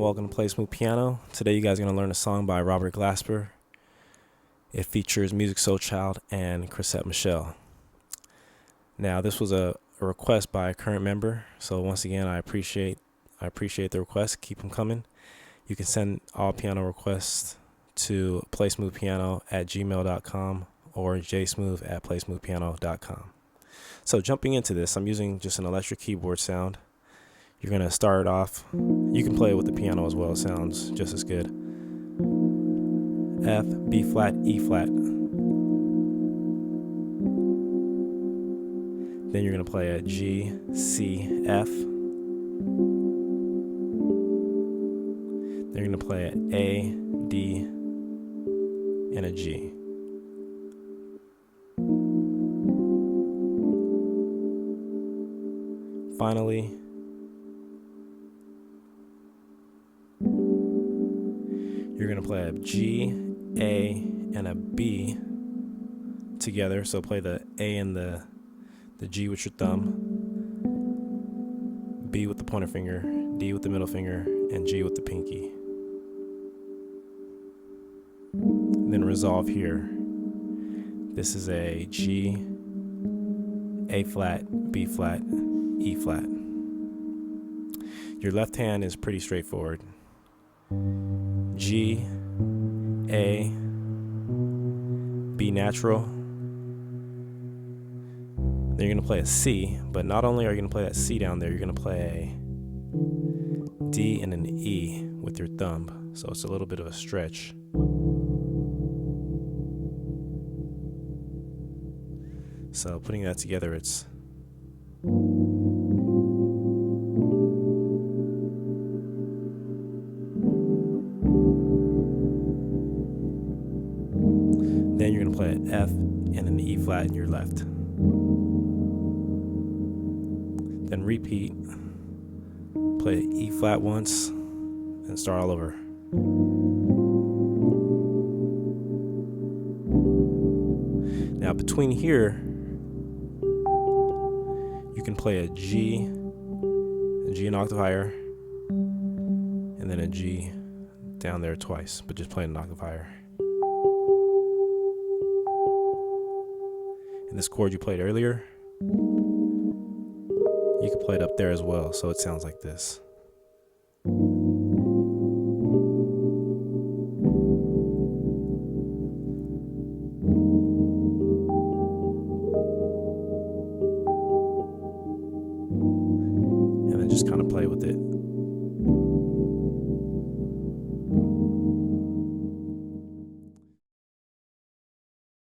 welcome to Play Smooth Piano. Today you guys are going to learn a song by Robert Glasper. It features Music Soul Child and Chrisette Michelle. Now this was a request by a current member, so once again I appreciate the request. Keep them coming. You can send all piano requests to playsmoothpiano@gmail.com or jsmooth@playsmoothpiano.com. So jumping into this, I'm using just an electric keyboard sound. You're going to start off, you can play it with the piano as well, it sounds just as good. F, B flat, E flat. Then you're going to play a G, C, F. Then you're going to play an A, D, and a G. Finally, you're going to play a G, A, and a B together. So play the A and the G with your thumb, B with the pointer finger, D with the middle finger, and G with the pinky. And then resolve here. This is a G, A flat, B flat, E flat. Your left hand is pretty straightforward. G, A, B natural. Then you're going to play a C, but not only are you going to play that C down there, you're going to play a D and an E with your thumb. So it's a little bit of a stretch. So putting that together, it's then you're going to play an F and an E flat in your left. Then repeat. Play E flat once and start all over. Now between here, you can play a G an octave higher, and then a G down there twice, but just play an octave higher. And this chord you played earlier, you can play it up there as well, so it sounds like this. And then just kind of play with it.